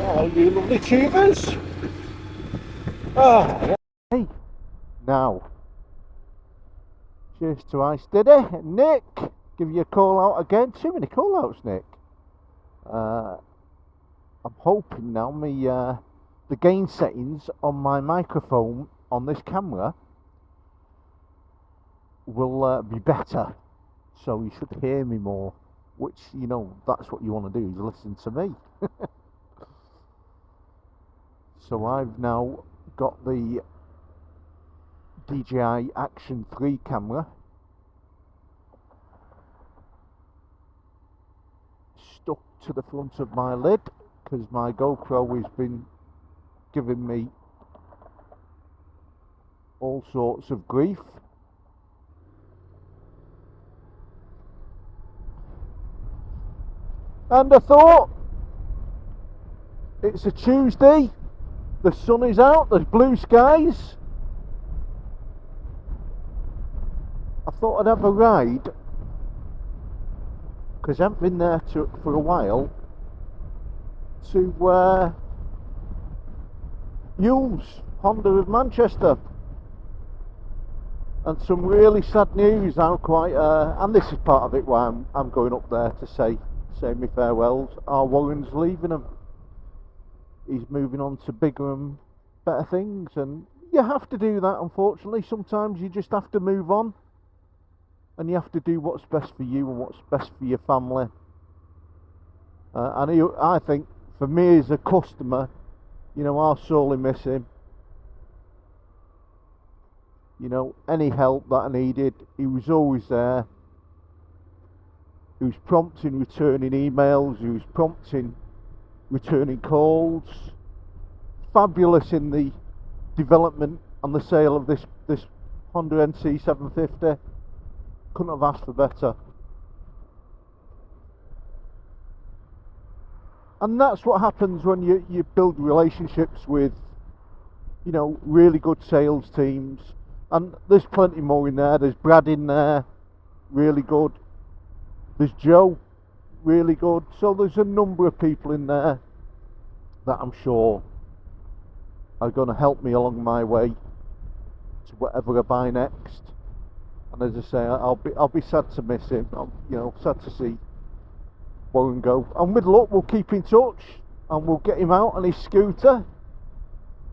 Oh, you lovely tubers. Oh. Hey, now, cheers to Ice Diddy. Nick, give you a call out again. Too many call outs, Nick. I'm hoping now the gain settings on my microphone on this camera will be better. So you should hear me more. Which, you know, that's what you want to do, is listen to me. So I've now got the DJI Action 3 camera stuck to the front of my lid because my GoPro has been giving me all sorts of grief. And I thought, it's a Tuesday, the sun is out, there's blue skies. I thought I'd have a ride, because I haven't been there for a while, to Yule's Honda of Manchester. And some really sad news. I'm quite, and this is part of it why I'm going up there to say me farewells. Our Warren's leaving him. He's moving on to bigger and better things, and you have to do that, unfortunately. Sometimes you just have to move on, and you have to do what's best for you and what's best for your family. And I think, for me as a customer, you know, I'll sorely miss him. You know, any help that I needed, he was always there. He was prompt in returning emails, he was prompt in returning calls. Fabulous in the development and the sale of this Honda NC750. Couldn't have asked for better. And that's what happens when you build relationships with, you know, really good sales teams. And there's plenty more in there. There's Brad in there, really good. There's Joe, really good. So there's a number of people in there that I'm sure are going to help me along my way to whatever I buy next. And as I say, I'll be sad to miss him. You know, sad to see Warren go. And with luck, we'll keep in touch and we'll get him out on his scooter,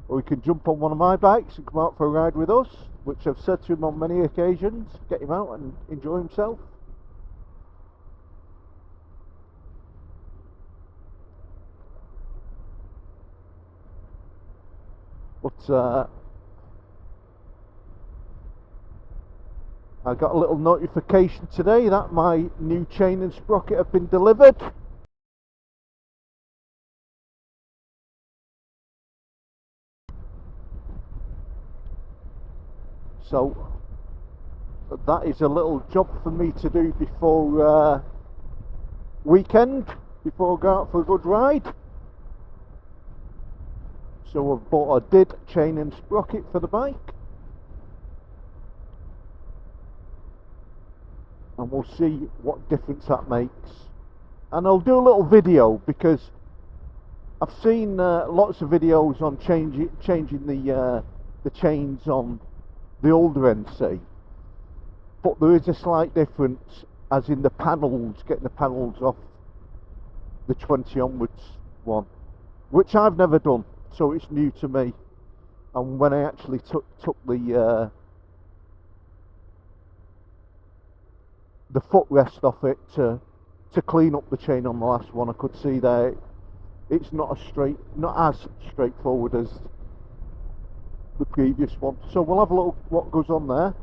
or he can jump on one of my bikes and come out for a ride with us, which I've said to him on many occasions. Get him out and enjoy himself. But I got a little notification today that my new chain and sprocket have been delivered. So that is a little job for me to do before weekend, before I go out for a good ride. So I've bought a did chain and sprocket for the bike, and we'll see what difference that makes. And I'll do a little video, because I've seen lots of videos on changing the chains on the older NC, but there is a slight difference, as in the panels, getting the panels off the 20 onwards one, which I've never done, so it's new to me. And when I actually took the footrest off it to clean up the chain on the last one, I could see that it's not as straightforward as the previous one. So we'll have a look what goes on there.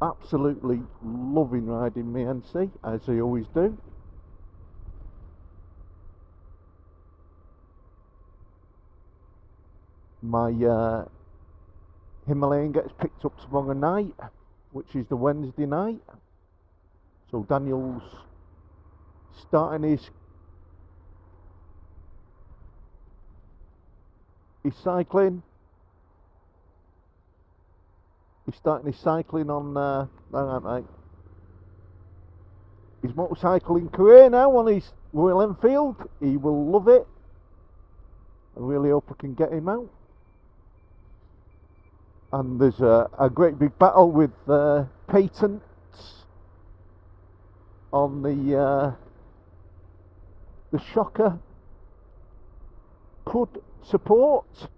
Absolutely loving riding my NC, as I always do. My Himalayan gets picked up tomorrow night, which is the Wednesday night. So Daniel's starting his cycling. He's starting his cycling on, alright mate. his motorcycling career now on his Royal Enfield. He will love it. I really hope I can get him out. And there's a great big battle with patents on the shocker could support.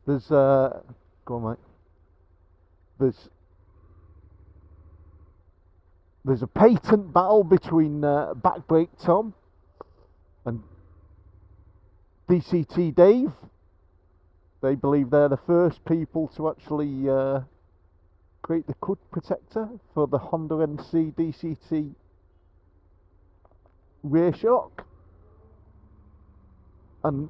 There's go on, mate. There's a patent battle between Back Brake Tom and DCT Dave. They believe they're the first people to actually create the CUD protector for the Honda NC DCT rear shock. And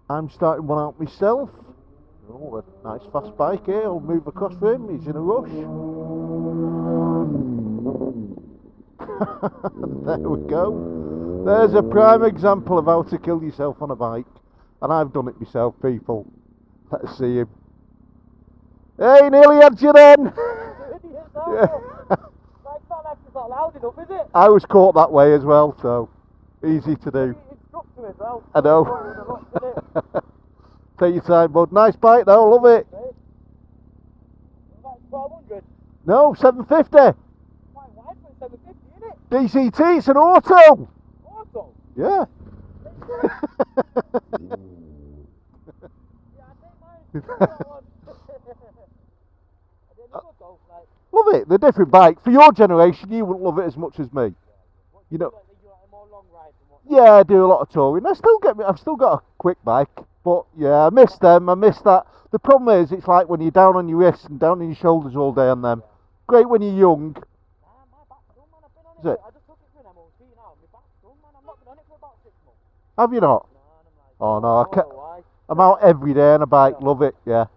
I'm starting one out myself. Oh, a nice fast bike here. I'll move across for him. He's in a rush. There we go. There's a prime example of how to kill yourself on a bike. And I've done it myself, people. Let's see him. Hey, nearly had you then. I was caught that way as well, so easy to do. I know. Take your time, bud. Nice bike though, love it. No, 750. DCT, it's an auto. Auto? Yeah. Love it. The different bike. For your generation, you wouldn't love it as much as me. You know. Yeah, I do a lot of touring. I've still got a quick bike, but yeah, I miss them. I miss that. The problem is, it's like when you're down on your wrists and down on your shoulders all day on them. Great when you're young. Is it? Have you not? Oh no, I'm out every day on a bike. Love it. Yeah.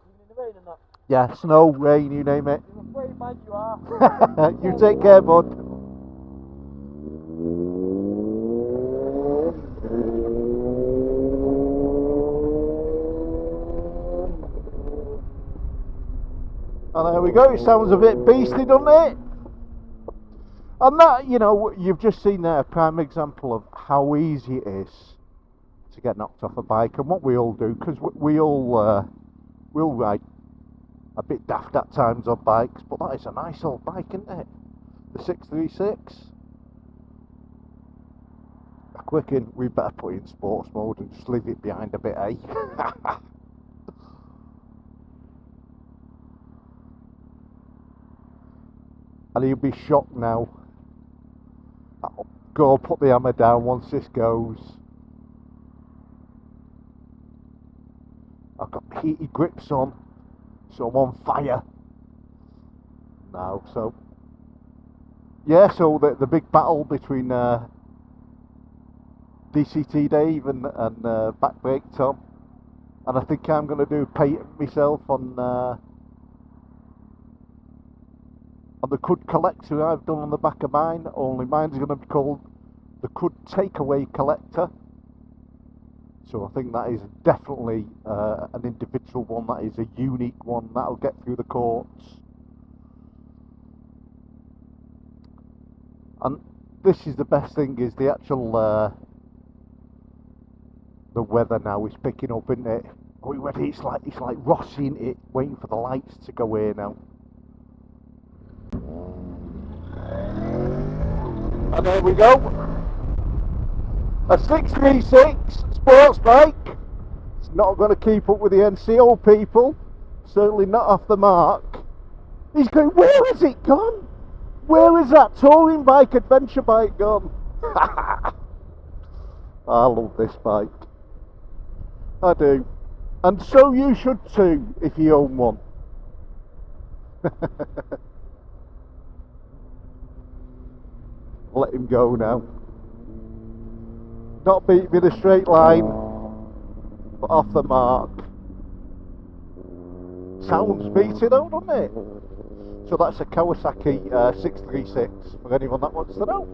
Yeah, snow, rain, you name it. You take care, bud. And there we go, it sounds a bit beastly, doesn't it? And that, you know, you've just seen there a prime example of how easy it is to get knocked off a bike, and what we all do, because we all ride a bit daft at times on bikes, but that is a nice old bike, isn't it? The 636. A quicken, we better put it in sports mode and just leave it behind a bit, eh? And he'll be shocked now. I'll go put the hammer down once this goes. I've got heated grips on, so I'm on fire now. So yeah, so the big battle between DCT Dave and Back Brake Tom, and I think I'm going to do a patent myself on the CUD collector I've done on the back of mine, only mine's going to be called the CUD takeaway collector. So I think that is definitely an individual one, that is a unique one, that'll get through the courts. And this is the best thing, is the actual the weather now is picking up, isn't it? Are we ready? It's like Rossing it, waiting for the lights to go here now. And there we go, a 636 sports bike. It's not going to keep up with the NCO people, certainly not off the mark. He's going, where has it gone? Where is that touring bike, adventure bike gone? I love this bike, I do, and so you should too if you own one. Let him go now. Not beat me the straight line, but off the mark. Sounds beaty though, doesn't it? So that's a Kawasaki 636 for anyone that wants to know.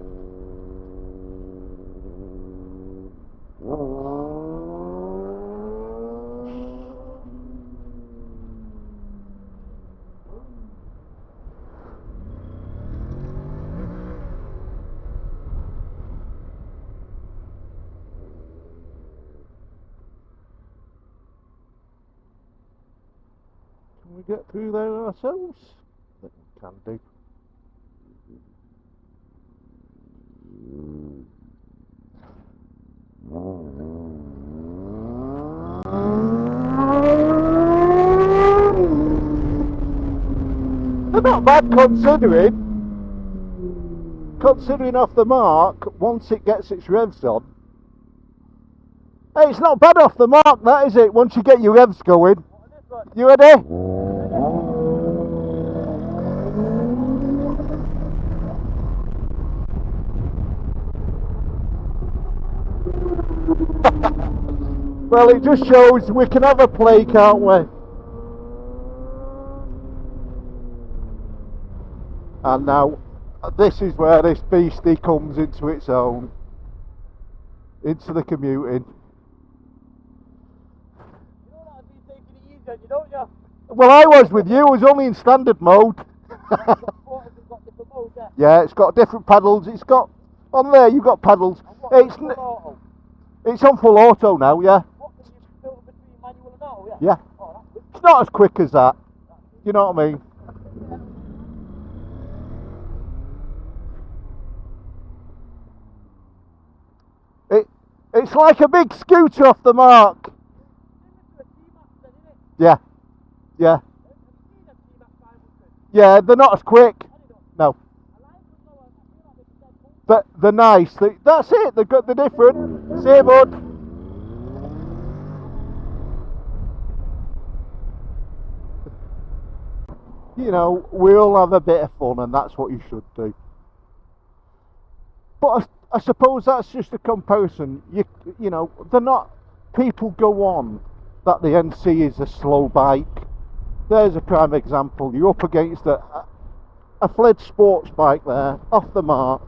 get through there ourselves? I think we can do. They're not bad considering off the mark, once it gets its revs on. Hey, it's not bad off the mark, that is it, once you get your revs going. You ready? Well, it just shows we can have a play, can't we? And now, this is where this beastie comes into its own. Into the commuting. You know that I've been taking it easy on you, don't you? Well, I was with you, I was only in standard mode. Yeah, it's got different paddles. It's got, on there you've got paddles. It's on full auto now, yeah. What, can you filter between manual and auto, Yeah. Oh, that's good. It's not as quick as that. You know what I mean? It's like a big scooter off the mark. Yeah. Yeah. Yeah, they're not as quick. No. But they're nice. That's it. They're good. They're different. See you, bud. You know, we all have a bit of fun, and that's what you should do. But I suppose that's just a comparison. You know, they're not. People go on that the NC is a slow bike. There's a prime example. You're up against a Fled sports bike there, off the mark.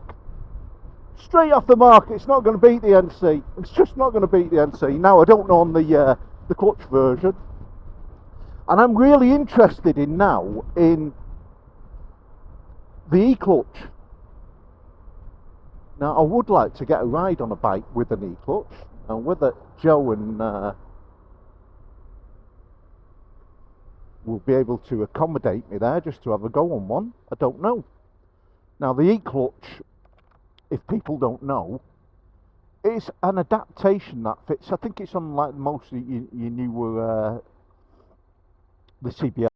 Straight off the mark, it's not going to beat the NC. It's just not going to beat the NC. Now, I don't know on the clutch version. And I'm really interested in the e-clutch. Now, I would like to get a ride on a bike with an e-clutch, and whether Joe and will be able to accommodate me there just to have a go on one, I don't know. Now, the e-clutch, if people don't know, is an adaptation that fits. I think it's on like most of you newer the CBR.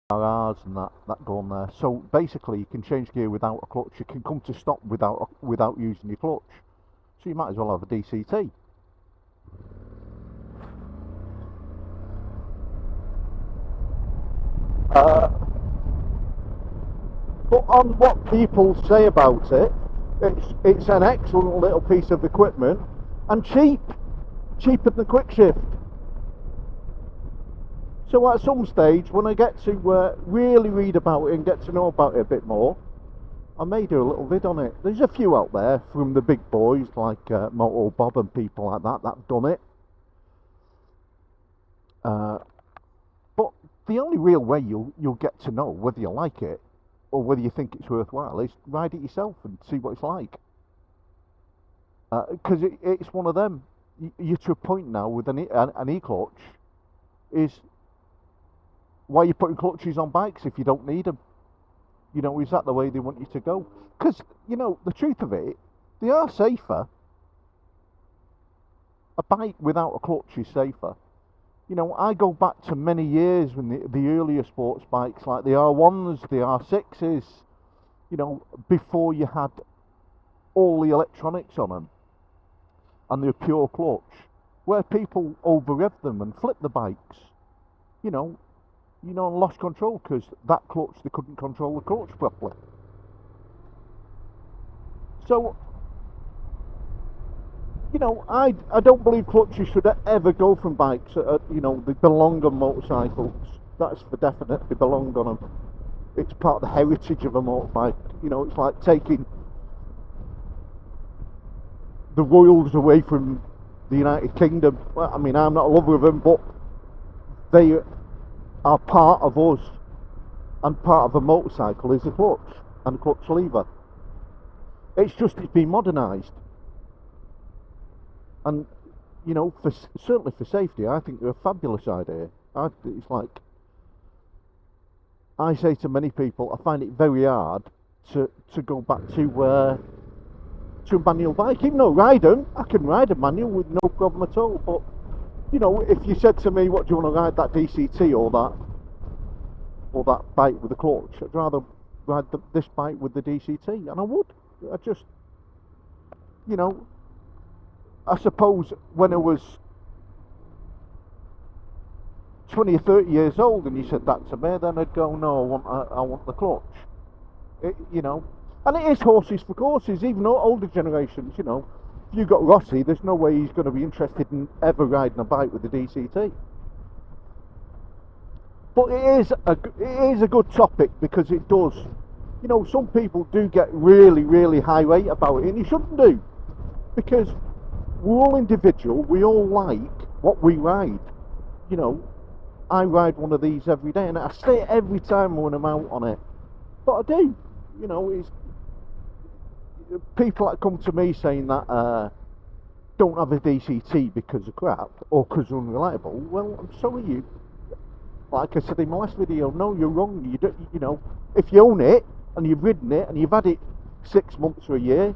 And that go on there. So basically, you can change gear without a clutch. You can come to stop without using your clutch. So you might as well have a DCT. But on what people say about it, it's an excellent little piece of equipment and cheaper than the quick shift. So at some stage, when I get to really read about it and get to know about it a bit more, I may do a little vid on it. There's a few out there from the big boys like Moto Bob and people like that have done it. But the only real way you'll get to know whether you like it or whether you think it's worthwhile is ride it yourself and see what it's like. Because it's one of them. You're to a point now with an e-clutch is why are you putting clutches on bikes if you don't need them? You know, is that the way they want you to go? Because, you know, the truth of it, they are safer. A bike without a clutch is safer. You know, I go back to many years when the earlier sports bikes, like the R1s, the R6s, you know, before you had all the electronics on them, and the pure clutch, where people over-rev them and flip the bikes, you know, and lost control because that clutch, they couldn't control the clutch properly. So, you know, I don't believe clutches should ever go from bikes. You know, they belong on motorcycles. That's for definite. They belong on them. It's part of the heritage of a motorbike. You know, it's like taking the royals away from the United Kingdom. Well, I mean, I'm not a lover of them, but they are part of us, and part of a motorcycle is a clutch and a clutch lever. It's been modernised, and you know, certainly for safety, I think they're a fabulous idea. It's like, I say to many people, I find it very hard to go back to a manual bike. Even though I can ride a manual with no problem at all. But you know, if you said to me, "What do you want to ride, that DCT or that bike with the clutch?" I'd rather ride this bike with the DCT, and I would. I just, you know, I suppose when I was 20 or 30 years old and you said that to me, then I'd go, no, I want the clutch. You know, and it is horses for courses. Even though older generations, you know, if you got Rossi, there's no way he's going to be interested in ever riding a bike with the DCT. But it is a good topic, because it does, you know, some people do get really, really high rate about it, and you shouldn't do, because we're all individual. We all like what we ride. You know, I ride one of these every day, and I say it every time when I'm out on it. But I do. You know, it's people that come to me saying that don't have a DCT because of crap or because they're unreliable. Well, I'm sorry, you. Like I said in my last video, no, you're wrong. You don't. You know, if you own it and you've ridden it and you've had it 6 months or a year,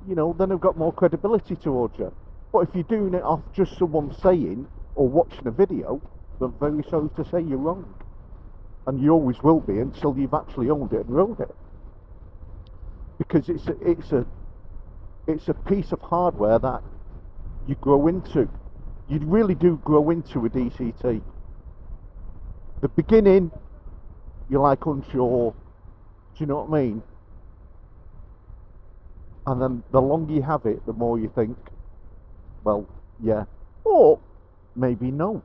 you know, then I've got more credibility towards you. But if you're doing it off just someone saying or watching a video, then I'm very sorry to say you're wrong. And you always will be until you've actually owned it and rode it. Because it's a piece of hardware that you grow into. You really do grow into a DCT. The beginning, you're like unsure. Do you know what I mean? And then the longer you have it, the more you think, well, yeah, or maybe no.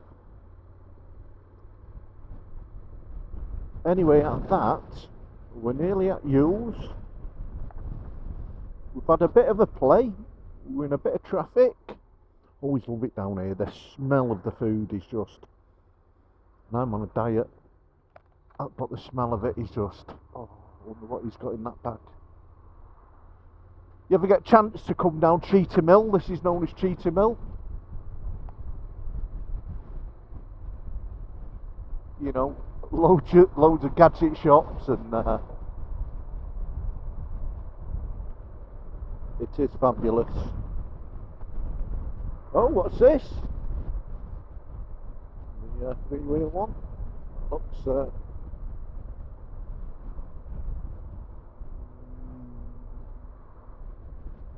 Anyway, at that, we're nearly at Yule's. We've had a bit of a play. We're in a bit of traffic. Always love it down here. The smell of the food is just... And I'm on a diet. But the smell of it is just... Oh, I wonder what he's got in that bag. You ever get a chance to come down Cheetah Mill? This is known as Cheetah Mill. You know, loads of gadget shops, and it is fabulous. Oh, what's this? The three-wheel one. Looks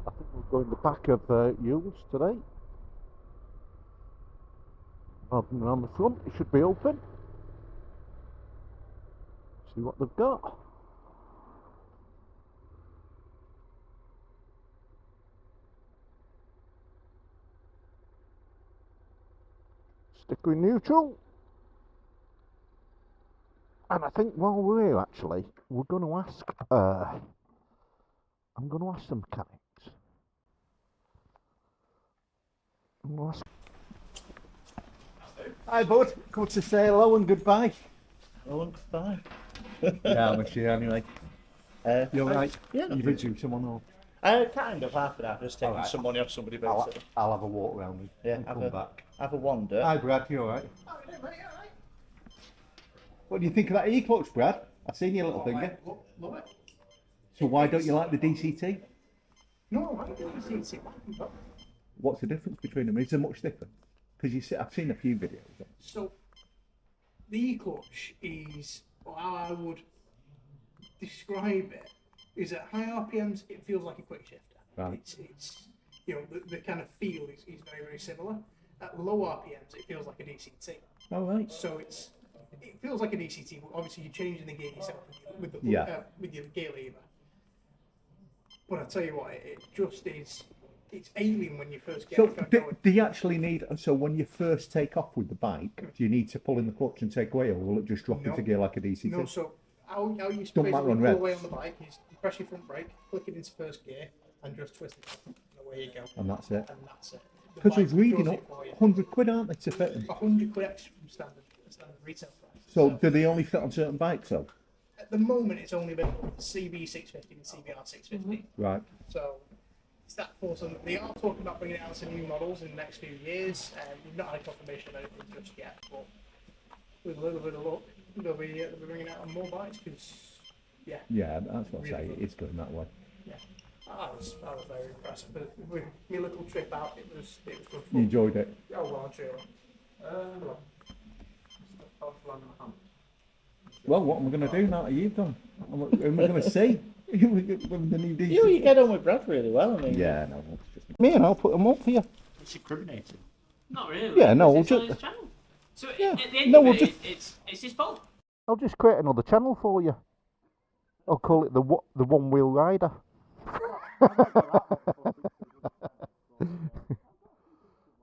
I think we'll go in the back of Yule's today. Rather than around the front, it should be open. See what they've got. Sticker in neutral. And I think while we're here, actually, we're going to ask, I'm going to ask some mechanics. I'm going to ask... Hi bud, come to say hello and goodbye. Hello and goodbye. Yeah, I'm here anyway. You're right. Yeah, You've introduced someone or? Kind of half an hour, just taking some money off somebody basically. I'll have a walk around and come back. Have a wander. Hi Brad, you alright? What do you think of that E-clutch, Brad? I've seen your little finger. Love it. So why don't you like the DCT? No, I don't see it. What's the difference between them? Is there much difference? Because I've seen a few videos. So, the E-clutch is, or how I would describe it, is at high RPMs it feels like a quick shifter. Right. It's you know, the kind of feel is very, very similar. At low RPMs it feels like a DCT. Oh right. So it feels like a DCT, but obviously you're changing the gear yourself with the with your gear lever. But I tell you what, it just is. It's alien when you first get going. Do you actually need, so when you first take off with the bike, do you need to pull in the clutch and take away, or will it just drop into gear like a DCT? No, so how you basically matter on pull revs. away on the bike is you press your front brake, click it into first gear, and just twist it and away you go. And that's it. And that's it. Because we're reading up £100, aren't they, to fit them? 100 quid extra from standard retail price. So do they only fit on certain bikes though? At the moment, it's only available for CB650 and CBR650. Right. So it's that force on. They are talking about bringing out some new models in the next few years. We've not had confirmation of anything just yet, but with a little bit of luck, they'll be bringing out more bikes because, yeah. Yeah, that's what I really say. good. It's going that way. Yeah, I was very impressed. But with my little trip out, it was good fun. You enjoyed it? Oh well, I'm sure. Well, what am I going to do now that you've done? Who am I going to see? With the new DC? You get on with Brad really well. I mean, Yeah, no. It's just... Me and I'll put them up for you. it's incriminating. Not really. Yeah, no, because we'll it's on just- his channel. So Yeah. at the end No, of we'll it, just- it's his fault. I'll just create another channel for you. I'll call it the One Wheel Rider.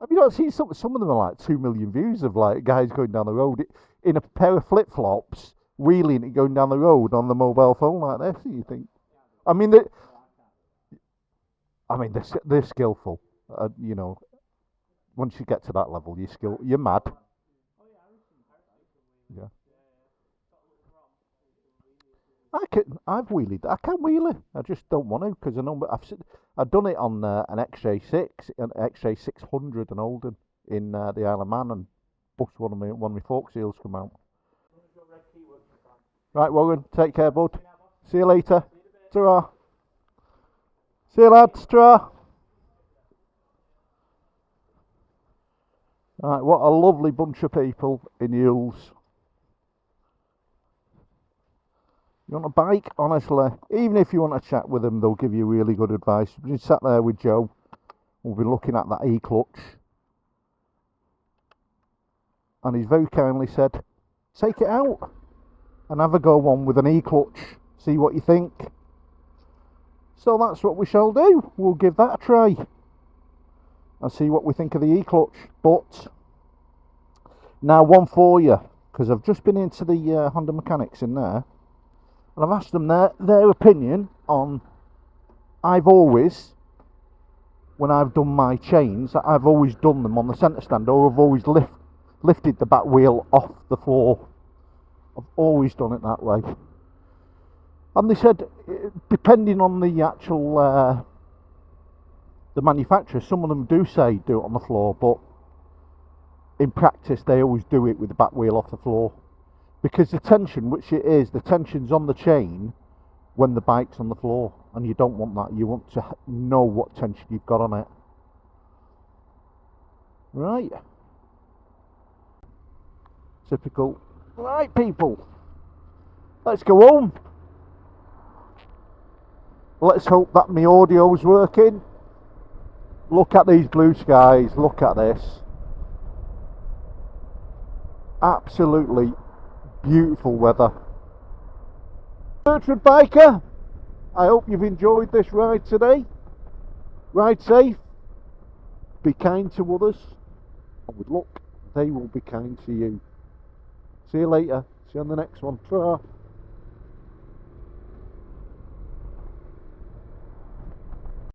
Have you not seen some of them are like 2 million views of like guys going down the road in a pair of flip flops, wheeling it going down the road on the mobile phone like this? You think? I mean, they're skillful. You know, once you get to that level, you're mad. Yeah. I've wheelied. I can wheel it. I just don't want to because I know I've done it on an XJ6, an XJ600 and Olden in the Isle of Man, and bust one of my fork seals come out. Right, Warren, take care, bud. See you later. Ta-ra. See you, lads. Ta-ra. Right, what a lovely bunch of people in Yules. You want a bike? Honestly, even if you want to chat with them, they'll give you really good advice. We just sat there with Joe. We'll be looking at that E-clutch. And he's very kindly said, take it out and have a go on with an E-clutch. See what you think. So that's what we shall do. We'll give that a try and see what we think of the E-clutch. But now one for you, because I've just been into the Honda mechanics in there. And I've asked them their opinion on, I've always, when I've done my chains, I've always done them on the centre stand, or I've always lifted the back wheel off the floor. I've always done it that way. And they said, depending on the actual, the manufacturer, some of them do say do it on the floor, but in practice they always do it with the back wheel off the floor. Because the tension, which it is, the tension's on the chain when the bike's on the floor. And you don't want that. You want to know what tension you've got on it. Right. Typical. Right, people. Let's go home. Let's hope that my audio's working. Look at these blue skies. Look at this. Absolutely beautiful weather. Bertrand Biker, I hope you've enjoyed this ride today. Ride safe, be kind to others, and with luck, they will be kind to you. See you later. See you on the next one. Ta-ra.